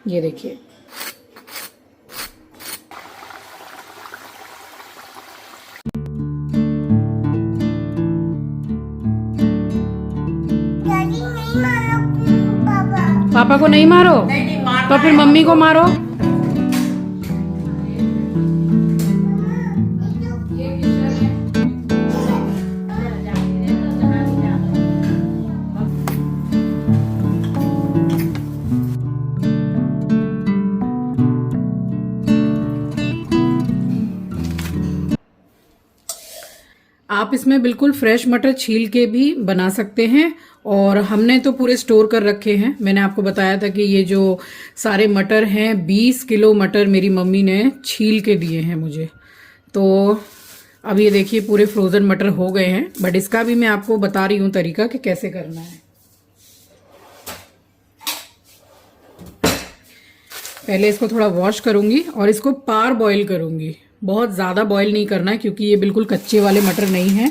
ये देखिए। पापा को नहीं मारो, तो फिर मम्मी को मारो। आप इसमें बिल्कुल फ्रेश मटर छील के भी बना सकते हैं, और हमने तो पूरे स्टोर कर रखे हैं। मैंने आपको बताया था कि ये जो सारे मटर हैं, 20 किलो मटर मेरी मम्मी ने छील के दिए हैं मुझे। तो अब ये देखिए पूरे फ्रोज़न मटर हो गए हैं, बट इसका भी मैं आपको बता रही हूँ तरीका कि कैसे करना है। पहले इसको थोड़ा वॉश करूँगी और इसको पार बॉईल करूँगी। बहुत ज़्यादा बॉईल नहीं करना है, क्योंकि ये बिल्कुल कच्चे वाले मटर नहीं हैं।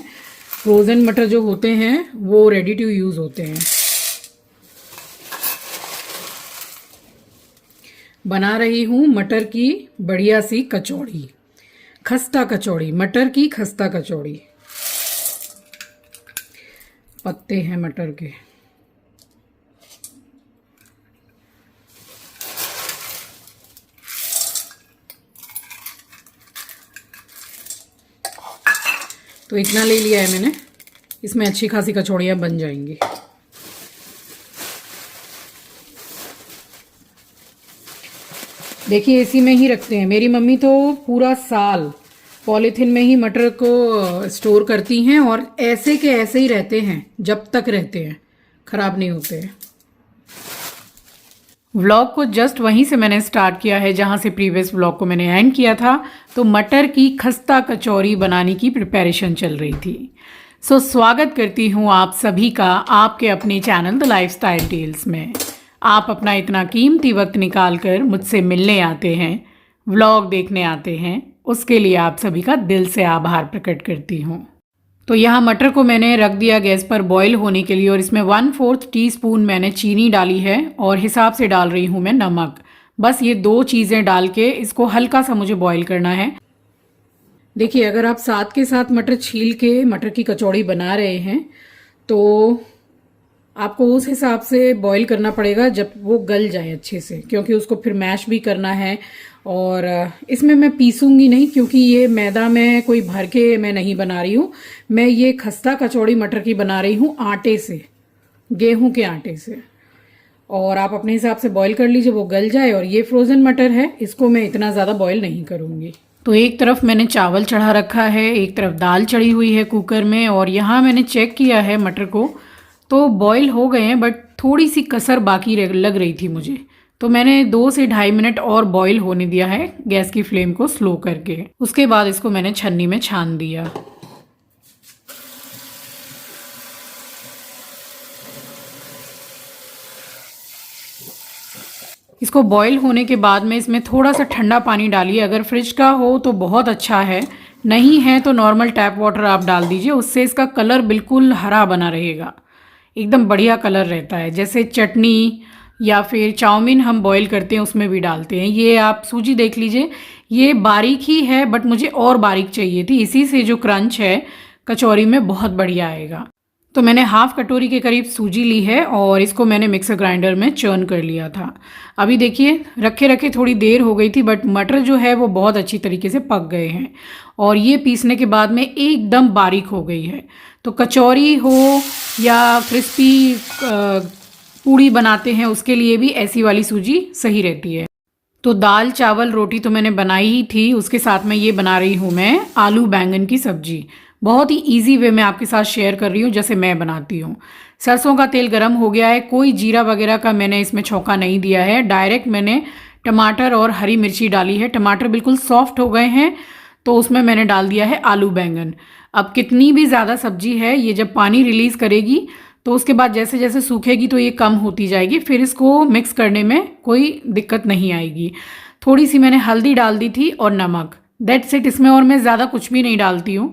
फ्रोज़न मटर जो होते हैं वो रेडी टू यूज़ होते हैं। बना रही हूँ मटर की बढ़िया सी कचौड़ी, खस्ता कचौड़ी, मटर की खस्ता कचौड़ी। पत्ते हैं मटर के। तो इतना ले लिया है मैंने, इसमें अच्छी खासी कचौड़ियाँ बन जाएंगी। देखिए इसी में ही रखते हैं। मेरी मम्मी तो पूरा साल पॉलीथिन में ही मटर को स्टोर करती हैं, और ऐसे के ऐसे ही रहते हैं, जब तक रहते हैं, खराब नहीं होते हैं। व्लॉग को जस्ट वहीं से मैंने स्टार्ट किया है जहां से प्रीवियस व्लॉग को मैंने एंड किया था। तो मटर की खस्ता कचौरी बनाने की प्रिपरेशन चल रही थी। सो स्वागत करती हूं आप सभी का आपके अपने चैनल द लाइफस्टाइल टेल्स में। आप अपना इतना कीमती वक्त निकाल कर मुझसे मिलने आते हैं, व्लॉग देखने आते हैं, उसके लिए आप सभी का दिल से आभार प्रकट करती हूँ। तो यहाँ मटर को मैंने रख दिया गैस पर बॉईल होने के लिए, और इसमें 1/4 टीस्पून मैंने चीनी डाली है, और हिसाब से डाल रही हूँ मैं नमक। बस ये 2 चीज़ें डाल के इसको हल्का सा मुझे बॉईल करना है। देखिए अगर आप साथ के साथ मटर छील के मटर की कचौड़ी बना रहे हैं तो आपको उस हिसाब से बॉईल करना पड़ेगा जब वो गल जाए अच्छे से, क्योंकि उसको फिर मैश भी करना है। और इसमें मैं पीसूंगी नहीं, क्योंकि ये मैदा में कोई भर के मैं नहीं बना रही हूँ। मैं ये खस्ता कचौड़ी मटर की बना रही हूँ आटे से, गेहूं के आटे से। और आप अपने हिसाब से बॉईल कर लीजिए, वो गल जाए। और ये फ्रोज़न मटर है, इसको मैं इतना ज़्यादा बॉईल नहीं करूँगी। तो एक तरफ मैंने चावल चढ़ा रखा है, एक तरफ दाल चढ़ी हुई है कुकर में, और यहाँ मैंने चेक किया है मटर को, तो बॉईल हो गए हैं, बट थोड़ी सी कसर बाकी लग रही थी मुझे। तो मैंने 2 से ढाई मिनट और बॉईल होने दिया है गैस की फ्लेम को स्लो करके। उसके बाद इसको मैंने छन्नी में छान दिया। इसको बॉईल होने के बाद में इसमें थोड़ा सा ठंडा पानी डालिए। अगर फ्रिज का हो तो बहुत अच्छा है, नहीं है तो नॉर्मल टैप वाटर आप डाल दीजिए। उससे इसका कलर बिल्कुल हरा बना रहेगा, एकदम बढ़िया कलर रहता है। जैसे चटनी या फिर चाउमीन हम बॉईल करते हैं उसमें भी डालते हैं। ये आप सूजी देख लीजिए, ये बारीक ही है, बट मुझे और बारीक चाहिए थी। इसी से जो क्रंच है कचौरी में बहुत बढ़िया आएगा। तो मैंने हाफ कटोरी के करीब सूजी ली है, और इसको मैंने मिक्सर ग्राइंडर में चर्न कर लिया था। अभी देखिए रखे रखे थोड़ी देर हो गई थी, बट मटर जो है वो बहुत अच्छी तरीके से पक गए हैं, और ये पीसने के बाद में एकदम बारीक हो गई है। तो कचौरी हो या क्रिस्पी पूड़ी बनाते हैं, उसके लिए भी ऐसी वाली सूजी सही रहती है। तो दाल चावल रोटी तो मैंने बनाई ही थी, उसके साथ में ये बना रही हूँ मैं आलू बैंगन की सब्जी। बहुत ही इजी वे में आपके साथ शेयर कर रही हूँ जैसे मैं बनाती हूँ। सरसों का तेल गरम हो गया है, कोई जीरा वगैरह का मैंने इसमें छौंका नहीं दिया है। डायरेक्ट मैंने टमाटर और हरी मिर्ची डाली है। टमाटर बिल्कुल सॉफ्ट हो गए हैं, तो उसमें मैंने डाल दिया है आलू बैंगन। अब कितनी भी ज़्यादा सब्जी है, ये जब पानी रिलीज़ करेगी तो उसके बाद जैसे जैसे सूखेगी तो ये कम होती जाएगी, फिर इसको मिक्स करने में कोई दिक्कत नहीं आएगी। थोड़ी सी मैंने हल्दी डाल दी थी और नमक, दैट्स इट। इसमें और मैं ज़्यादा कुछ भी नहीं डालती हूँ।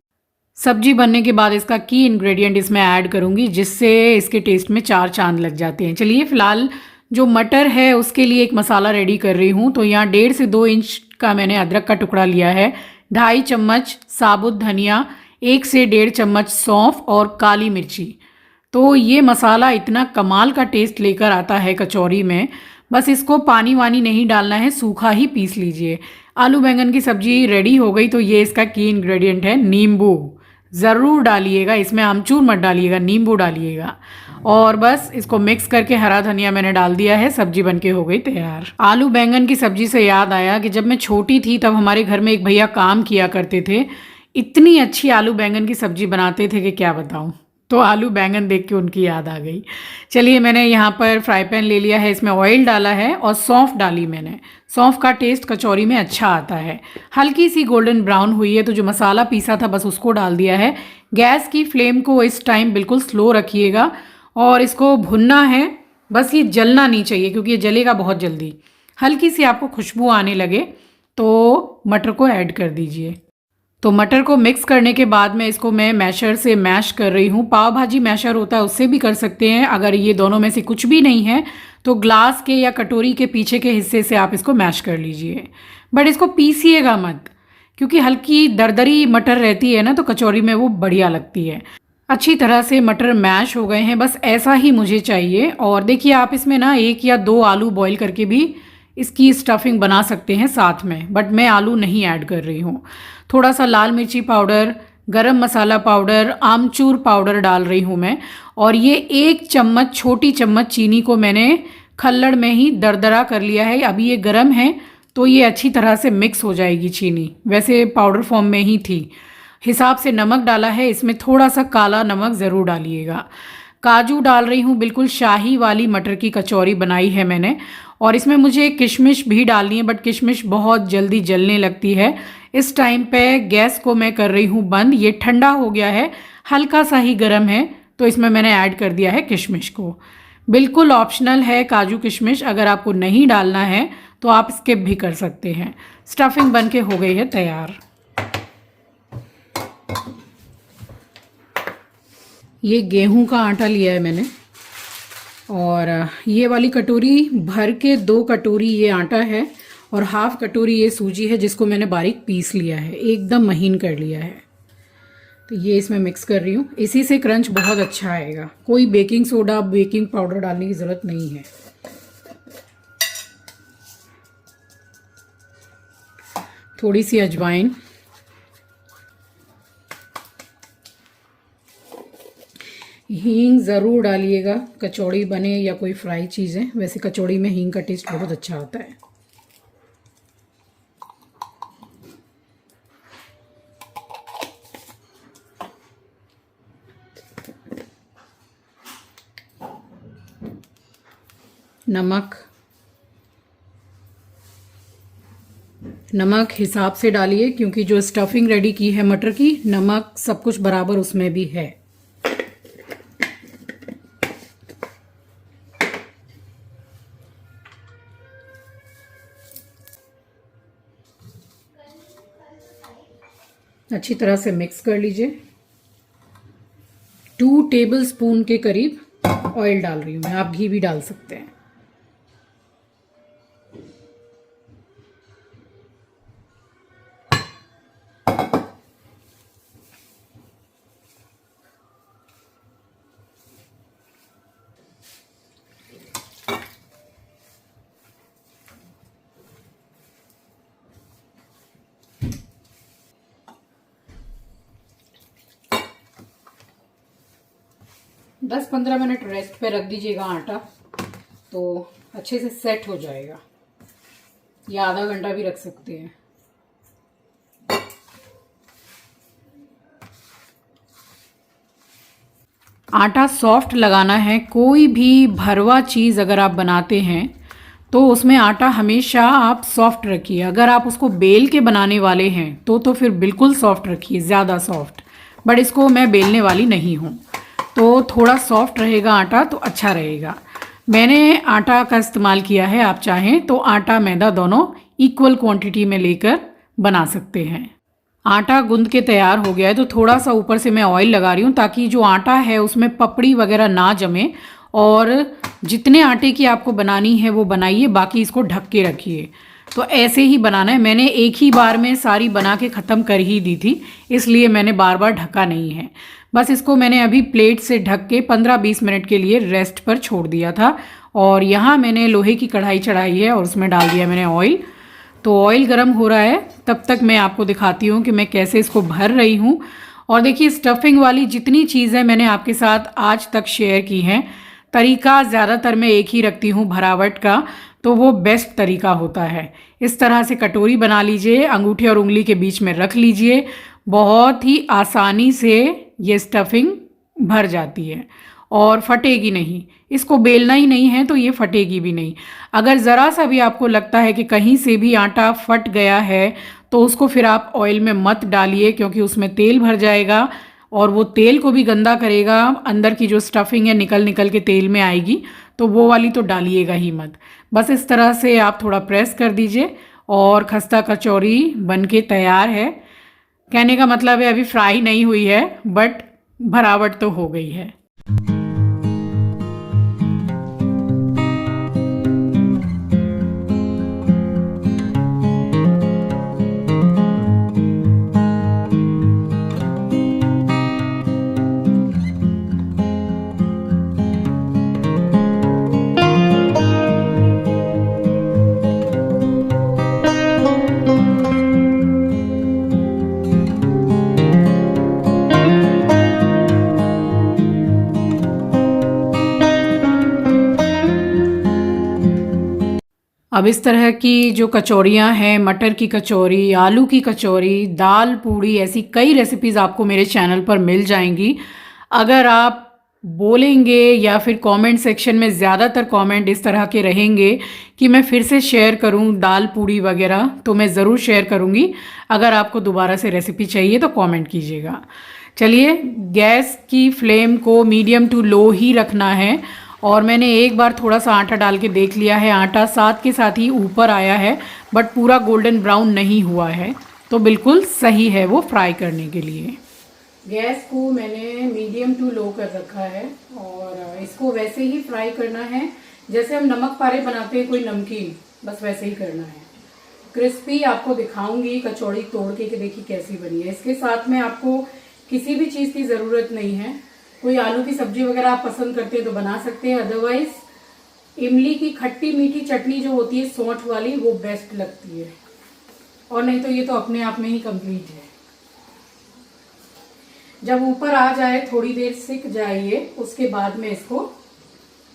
सब्जी बनने के बाद इसका की इंग्रेडिएंट इसमें ऐड करूँगी, जिससे इसके टेस्ट में 4 चांद लग जाते हैं। चलिए फ़िलहाल जो मटर है उसके लिए एक मसाला रेडी कर रही हूँ। तो यहाँ 1.5 से 2 इंच का मैंने अदरक का टुकड़ा लिया है, 2.5 चम्मच साबुत धनिया, 1 से 1.5 चम्मच सौंफ और काली मिर्ची। तो ये मसाला इतना कमाल का टेस्ट लेकर आता है कचौरी में, बस इसको पानी वानी नहीं डालना है, सूखा ही पीस लीजिए। आलू बैंगन की सब्जी रेडी हो गई। तो ये इसका की इंग्रेडिएंट है, नींबू ज़रूर डालिएगा, इसमें आमचूर मत डालिएगा, नींबू डालिएगा। और बस इसको मिक्स करके हरा धनिया मैंने डाल दिया है, सब्जी बनके हो गई तैयार। आलू बैंगन की सब्जी से याद आया कि जब मैं छोटी थी तब हमारे घर में एक भैया काम किया करते थे, इतनी अच्छी आलू बैंगन की सब्जी बनाते थे कि क्या बताऊं। तो आलू बैंगन देख के उनकी याद आ गई। चलिए, मैंने यहाँ पर फ्राई पैन ले लिया है, इसमें ऑयल डाला है और सौंफ डाली मैंने। सौंफ का टेस्ट कचौरी में अच्छा आता है। हल्की सी गोल्डन ब्राउन हुई है तो जो मसाला पीसा था बस उसको डाल दिया है। गैस की फ्लेम को इस टाइम बिल्कुल स्लो रखिएगा और इसको भुनना है, बस ये जलना नहीं चाहिए क्योंकि ये जलेगा बहुत जल्दी। हल्की सी आपको खुशबू आने लगे तो मटर को ऐड कर दीजिए। तो मटर को मिक्स करने के बाद में इसको मैं मैशर से मैश कर रही हूँ। पाव भाजी मैशर होता है उससे भी कर सकते हैं। अगर ये दोनों में से कुछ भी नहीं है तो ग्लास के या कटोरी के पीछे के हिस्से से आप इसको मैश कर लीजिए, बट इसको पीसिएगा मत क्योंकि हल्की दरदरी मटर रहती है ना, तो कचौरी में वो बढ़िया लगती है। अच्छी तरह से मटर मैश हो गए हैं, बस ऐसा ही मुझे चाहिए। और देखिए, आप इसमें ना 1 या 2 आलू बॉईल करके भी इसकी स्टफिंग बना सकते हैं साथ में, बट मैं आलू नहीं ऐड कर रही हूँ। थोड़ा सा लाल मिर्ची पाउडर, गरम मसाला पाउडर, आमचूर पाउडर डाल रही हूँ मैं। और ये 1 चम्मच, छोटी चम्मच चीनी को मैंने खल्लड़ में ही दरदरा कर लिया है। अभी ये गर्म है तो ये अच्छी तरह से मिक्स हो जाएगी चीनी, वैसे पाउडर फॉर्म में ही थी। हिसाब से नमक डाला है, इसमें थोड़ा सा काला नमक ज़रूर डालिएगा। काजू डाल रही हूँ, बिल्कुल शाही वाली मटर की कचौरी बनाई है मैंने। और इसमें मुझे किशमिश भी डालनी है, बट किशमिश बहुत जल्दी जलने लगती है। इस टाइम पे गैस को मैं कर रही हूँ बंद। ये ठंडा हो गया है, हल्का सा ही गर्म है, तो इसमें मैंने ऐड कर दिया है किशमिश को। बिल्कुल ऑप्शनल है काजू किशमिश, अगर आपको नहीं डालना है तो आप स्किप भी कर सकते हैं। स्टफिंग बन के हो गई है तैयार। ये गेहूं का आटा लिया है मैंने और ये वाली कटोरी भर के 2 कटोरी ये आटा है और हाफ कटोरी ये सूजी है जिसको मैंने बारीक पीस लिया है, एकदम महीन कर लिया है। तो ये इसमें मिक्स कर रही हूँ, इसी से क्रंच बहुत अच्छा आएगा। कोई बेकिंग सोडा, बेकिंग पाउडर डालने की ज़रूरत नहीं है। थोड़ी सी अजवाइन, हींग ज़रूर डालिएगा, कचौड़ी बने या कोई फ्राई चीज़ें, वैसे कचौड़ी में हींग का टेस्ट बहुत अच्छा आता है। नमक हिसाब से डालिए क्योंकि जो स्टफिंग रेडी की है मटर की, नमक सब कुछ बराबर उसमें भी है। अच्छी तरह से मिक्स कर लीजिए। 2 टेबलस्पून के करीब ऑयल डाल रही हूँ मैं, आप घी भी डाल सकते हैं। दस 15 मिनट रेस्ट पे रख दीजिएगा आटा, तो अच्छे से सेट हो जाएगा, या आधा घंटा भी रख सकते हैं। आटा सॉफ्ट लगाना है। कोई भी भरवा चीज़ अगर आप बनाते हैं तो उसमें आटा हमेशा आप सॉफ्ट रखिए। अगर आप उसको बेल के बनाने वाले हैं तो फिर बिल्कुल सॉफ्ट रखिए, ज़्यादा सॉफ्ट। बट इसको मैं बेलने वाली नहीं हूँ, तो थोड़ा सॉफ्ट रहेगा आटा तो अच्छा रहेगा। मैंने आटा का इस्तेमाल किया है, आप चाहें तो आटा मैदा दोनों इक्वल क्वांटिटी में लेकर बना सकते हैं। आटा गूंद के तैयार हो गया है, तो थोड़ा सा ऊपर से मैं ऑयल लगा रही हूँ ताकि जो आटा है उसमें पपड़ी वगैरह ना जमे और जितने आटे की आपको बनानी है वो बनाइए, बाकी इसको ढक के रखिए। तो ऐसे ही बनाना है। मैंने एक ही बार में सारी बना के ख़त्म कर ही दी थी, इसलिए मैंने बार बार ढका नहीं है। बस इसको मैंने अभी प्लेट से ढक के 15-20 मिनट के लिए रेस्ट पर छोड़ दिया था। और यहाँ मैंने लोहे की कढ़ाई चढ़ाई है और उसमें डाल दिया मैंने ऑयल। तो ऑयल गर्म हो रहा है, तब तक मैं आपको दिखाती हूँ कि मैं कैसे इसको भर रही हूँ। और देखिए, स्टफिंग वाली जितनी चीज़ें मैंने आपके साथ आज तक शेयर की हैं, तरीका ज़्यादातर मैं एक ही रखती हूँ भरावट का, तो वो बेस्ट तरीका होता है। इस तरह से कटोरी बना लीजिए, अंगूठे और उंगली के बीच में रख लीजिए, बहुत ही आसानी से ये स्टफिंग भर जाती है और फटेगी नहीं। इसको बेलना ही नहीं है तो ये फटेगी भी नहीं। अगर ज़रा सा भी आपको लगता है कि कहीं से भी आटा फट गया है तो उसको फिर आप ऑयल में मत डालिए, क्योंकि उसमें तेल भर जाएगा और वो तेल को भी गंदा करेगा। अंदर की जो स्टफिंग है निकल निकल के तेल में आएगी, तो वो वाली तो डालिएगा ही मत। बस इस तरह से आप थोड़ा प्रेस कर दीजिए और खस्ता कचौरी बनके तैयार है। कहने का मतलब है अभी फ्राई नहीं हुई है, बट भरावट तो हो गई है। अब इस तरह की जो कचौरियाँ हैं, मटर की कचौरी, आलू की कचौरी, दाल पूड़ी, ऐसी कई रेसिपीज़ आपको मेरे चैनल पर मिल जाएंगी। अगर आप बोलेंगे या फिर कमेंट सेक्शन में ज़्यादातर कमेंट इस तरह के रहेंगे कि मैं फिर से शेयर करूं दाल पूड़ी वगैरह, तो मैं ज़रूर शेयर करूंगी। अगर आपको दोबारा से रेसिपी चाहिए तो कमेंट कीजिएगा। चलिए, गैस की फ्लेम को मीडियम टू लो ही रखना है। और मैंने एक बार थोड़ा सा आटा डाल के देख लिया है, आटा साथ के साथ ही ऊपर आया है, बट पूरा गोल्डन ब्राउन नहीं हुआ है, तो बिल्कुल सही है वो फ्राई करने के लिए। गैस को मैंने मीडियम टू लो कर रखा है और इसको वैसे ही फ्राई करना है जैसे हम नमक पारे बनाते हैं कोई नमकीन, बस वैसे ही करना है। क्रिस्पी आपको दिखाऊंगी कचौड़ी तोड़ के कि देखिए कैसी बनी है। इसके साथ में आपको किसी भी चीज़ की ज़रूरत नहीं है। कोई आलू की सब्जी वगैरह आप पसंद करते हैं तो बना सकते हैं, अदरवाइज इमली की खट्टी मीठी चटनी जो होती है सौंठ वाली, वो बेस्ट लगती है। और नहीं तो ये तो अपने आप में ही कंप्लीट है। जब ऊपर आ जाए, थोड़ी देर सिक जाइए, उसके बाद में इसको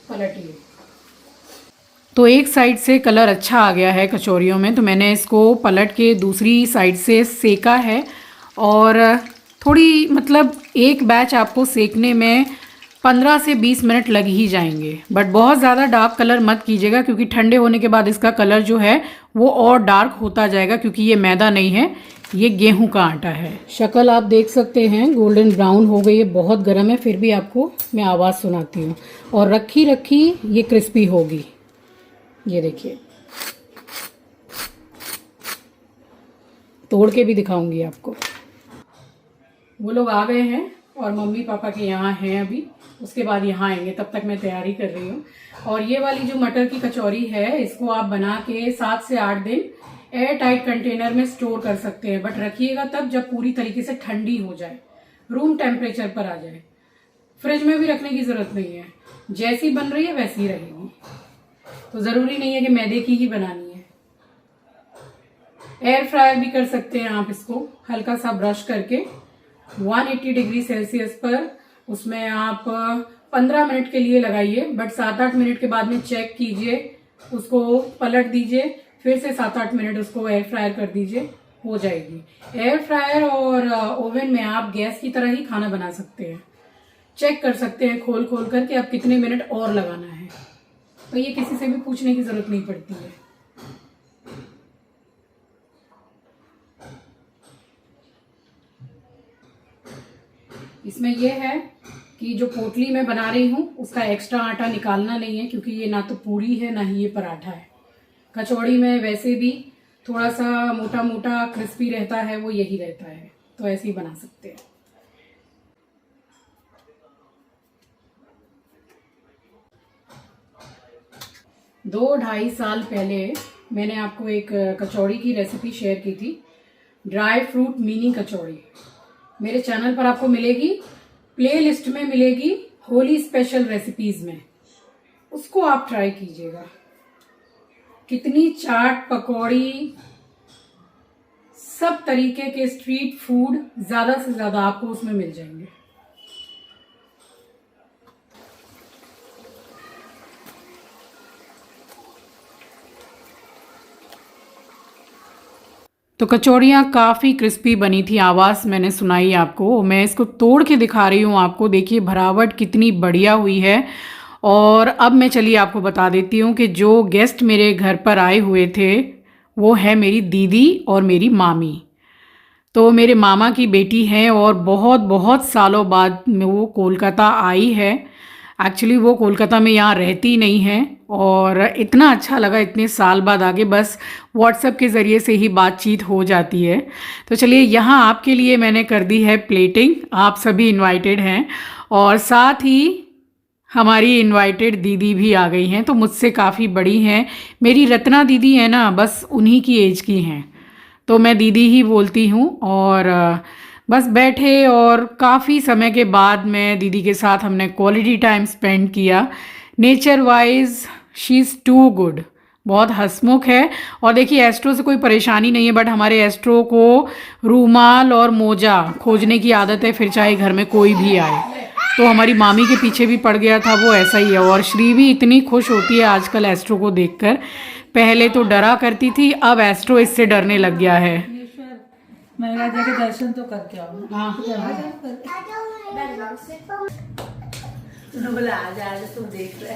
पलटिए। तो एक साइड से कलर अच्छा आ गया है कचौरियों में, तो मैंने इसको पलट के दूसरी साइड से सेका है। और थोड़ी मतलब एक बैच आपको सेकने में 15 से 20 मिनट लग ही जाएंगे, बट बहुत ज़्यादा डार्क कलर मत कीजिएगा, क्योंकि ठंडे होने के बाद इसका कलर जो है वो और डार्क होता जाएगा, क्योंकि ये मैदा नहीं है, ये गेहूं का आटा है। शक्ल आप देख सकते हैं गोल्डन ब्राउन हो गई है, बहुत गर्म है, फिर भी आपको मैं आवाज़ सुनाती हूँ। और रखी रखी ये क्रिस्पी होगी, ये देखिए, तोड़ के भी दिखाऊंगी आपको। वो लोग आ गए हैं और मम्मी पापा के यहाँ हैं अभी, उसके बाद यहाँ आएंगे, तब तक मैं तैयारी कर रही हूँ। और ये वाली जो मटर की कचौरी है, इसको आप बना के 7 से 8 दिन एयर टाइट कंटेनर में स्टोर कर सकते हैं, बट रखिएगा तब जब पूरी तरीके से ठंडी हो जाए, रूम टेम्परेचर पर आ जाए। फ्रिज में भी रखने की जरूरत नहीं है, जैसी बन रही है वैसी ही रहेगी। तो जरूरी नहीं है कि मैदे की ही बनानी है। एयर फ्रायर भी कर सकते हैं आप इसको, हल्का सा ब्रश करके 180 डिग्री सेल्सियस पर उसमें आप 15 मिनट के लिए लगाइए, बट 7-8 मिनट के बाद में चेक कीजिए, उसको पलट दीजिए, फिर से 7-8 मिनट उसको एयर फ्रायर कर दीजिए, हो जाएगी। एयर फ्रायर और ओवन में आप गैस की तरह ही खाना बना सकते हैं। चेक कर सकते हैं खोल खोल करके अब कितने मिनट और लगाना है, तो ये किसी से भी पूछने की जरूरत नहीं पड़ती है। इसमें यह है कि जो पोटली मैं बना रही हूँ उसका एक्स्ट्रा आटा निकालना नहीं है, क्योंकि ये ना तो पूरी है ना ही ये पराठा है। कचौड़ी में वैसे भी थोड़ा सा मोटा मोटा क्रिस्पी रहता है, वो यही रहता है, तो ऐसे ही बना सकते हैं। 2-2.5 साल पहले मैंने आपको एक कचौड़ी की रेसिपी शेयर की थी, ड्राई फ्रूट मिनी कचौड़ी। मेरे चैनल पर आपको मिलेगी, प्लेलिस्ट में मिलेगी, होली स्पेशल रेसिपीज में, उसको आप ट्राई कीजिएगा। कितनी चाट, पकौड़ी, सब तरीके के स्ट्रीट फूड ज्यादा से ज्यादा आपको उसमें मिल जाएंगे। तो कचौड़ियाँ काफ़ी क्रिस्पी बनी थी, आवाज़ मैंने सुनाई आपको। मैं इसको तोड़ के दिखा रही हूँ आपको, देखिए भरावट कितनी बढ़िया हुई है। और अब मैं चलिए आपको बता देती हूँ कि जो गेस्ट मेरे घर पर आए हुए थे वो है मेरी दीदी और मेरी मामी। तो मेरे मामा की बेटी है और बहुत बहुत सालों बाद वो कोलकाता आई है। एक्चुअली वो कोलकाता में यहाँ रहती नहीं है और इतना अच्छा लगा इतने साल बाद आगे बस व्हाट्सएप के ज़रिए से ही बातचीत हो जाती है। तो चलिए यहाँ आपके लिए मैंने कर दी है प्लेटिंग, आप सभी इनवाइटेड हैं और साथ ही हमारी इनवाइटेड दीदी भी आ गई हैं, तो मुझसे काफ़ी बड़ी हैं। मेरी रत्ना दीदी है ना, बस उन्हीं की एज की हैं, तो मैं दीदी ही बोलती हूँ। और बस बैठे और काफ़ी समय के बाद मैं दीदी के साथ हमने क्वालिटी टाइम स्पेंड किया। Nature wise she is too good, बहुत हंसमुख है। और देखिए एस्ट्रो से कोई परेशानी नहीं है, बट हमारे एस्ट्रो को रूमाल और मोजा खोजने की आदत है, फिर चाहे घर में कोई भी आए। तो हमारी मामी के पीछे भी पड़ गया था, वो ऐसा ही है। और श्री भी इतनी खुश होती है आजकल एस्ट्रो को देखकर, पहले तो डरा करती थी, अब एस्ट्रो इससे डरने लग गया है। मैं जाके दर्शन तो करके आऊँ। हाँ तूने बोला आ जा, तुम देख रहे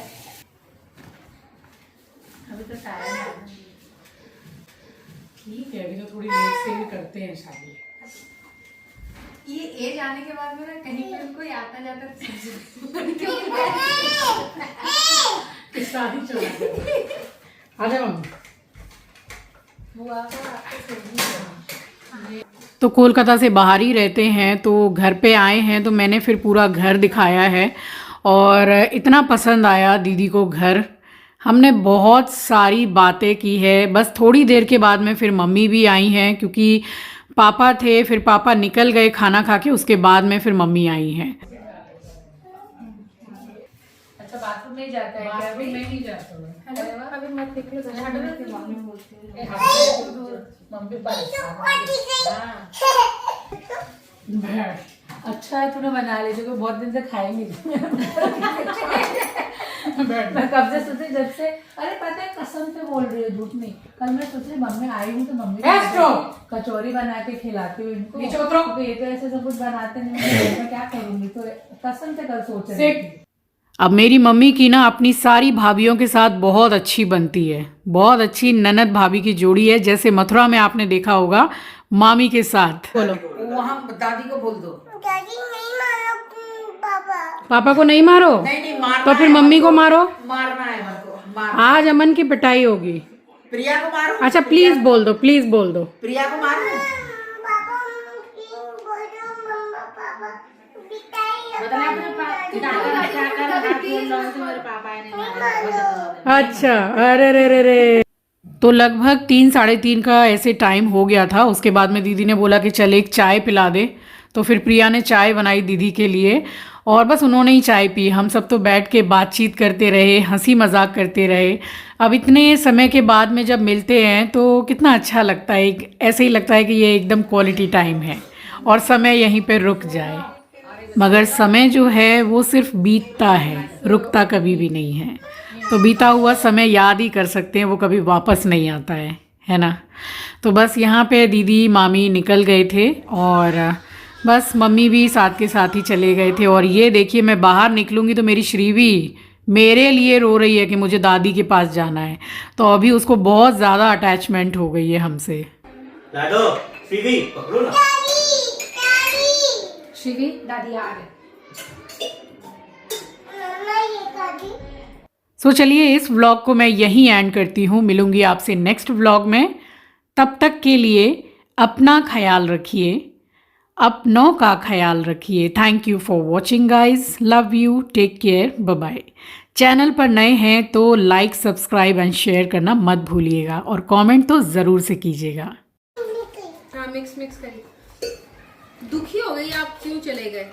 अभी तो टाइम है। ठीक है, अभी तो थोड़ी लेट से ही करते हैं शादी। ये एज आने के बाद में ना कहीं पे उनको आता जाता शादी चला आजा मम्मी। तो कोलकाता से बाहर ही रहते हैं, तो घर पे आए हैं, तो मैंने फिर पूरा घर दिखाया है और इतना पसंद आया दीदी को घर। हमने बहुत सारी बातें की है। बस थोड़ी देर के बाद में फिर मम्मी भी आई हैं, क्योंकि पापा थे, फिर पापा निकल गए खाना खा के, उसके बाद में फिर मम्मी आई हैं। अच्छा बाथरूम नहीं जाता है क्या? अभी मैं नहीं जाता हूँ। अभी मत निकलो, मम्मी बोलती है मम्मी अच्छा है तूने बना ली, जो बहुत दिन से खाई नहीं। मैं कब से सोची, जब से, अरे पता है कसम से बोल रही है, झूठ नहीं। कल मैं सोच रही मम्मी आई हूँ तो मम्मी कचौरी बना के खिलाती हूँ इनको, तो ये तो ऐसे सब कुछ बनाते नहीं, मैं क्या करूँगी, तो कसम से कल सोच रही थी। अब मेरी मम्मी की ना अपनी सारी भाभीयों के साथ बहुत अच्छी बनती है, बहुत अच्छी ननद भाभी की जोड़ी है, जैसे मथुरा में आपने देखा होगा मामी के साथ। बोलो वहाँ दादी को बोल दो। दादी नहीं मारो पापा। पापा को नहीं मारो, नहीं मारना तो फिर है मम्मी को मारो। मारना है हमको, आज अमन की पिटाई होगी। प्रिया को मारो। अच्छा प्लीज बोल दो, प्लीज बोल दो। प्रिया को मारो। पापा बोल दो मम्मा पापा पिटाई अच्छा, अरे रे रे रे। तो लगभग 3-3:30 का ऐसे टाइम हो गया था। उसके बाद में दीदी ने बोला कि चल एक चाय पिला दे, तो फिर प्रिया ने चाय बनाई दीदी के लिए और बस उन्होंने ही चाय पी। हम सब तो बैठ के बातचीत करते रहे, हंसी मजाक करते रहे। अब इतने समय के बाद में जब मिलते हैं तो कितना अच्छा लगता है, ऐसे ही लगता है कि ये एकदम क्वालिटी टाइम है और समय यहीं पे रुक जाए। मगर समय जो है वो सिर्फ बीतता है, रुकता कभी भी नहीं है। तो बीता हुआ समय याद ही कर सकते हैं, वो कभी वापस नहीं आता है ना। तो बस यहाँ पे दीदी मामी निकल गए थे और बस मम्मी भी साथ के साथ ही चले गए थे। और ये देखिए मैं बाहर निकलूँगी तो मेरी श्रीवी मेरे लिए रो रही है कि मुझे दादी के पास जाना है। तो अभी उसको बहुत ज़्यादा अटैचमेंट हो गई है हमसे। लाडो, श्रीवी, पकड़ो ना। शिवी दादी आ गए। सो चलिए इस व्लॉग को मैं यहीं एंड करती हूँ। मिलूँगी आपसे नेक्स्ट व्लॉग में। तब तक के लिए अपना ख्याल रखिए, अपनों का ख्याल रखिए। Thank you for watching guys, love you, take care, bye bye. Channel पर नए हैं तो लाइक सब्सक्राइब एंड शेयर करना मत भूलिएगा और कमेंट तो ज़रूर से कीजिएगा। हाँ मिक्स करिए। दुखी हो गई आप, क्यों चले गए?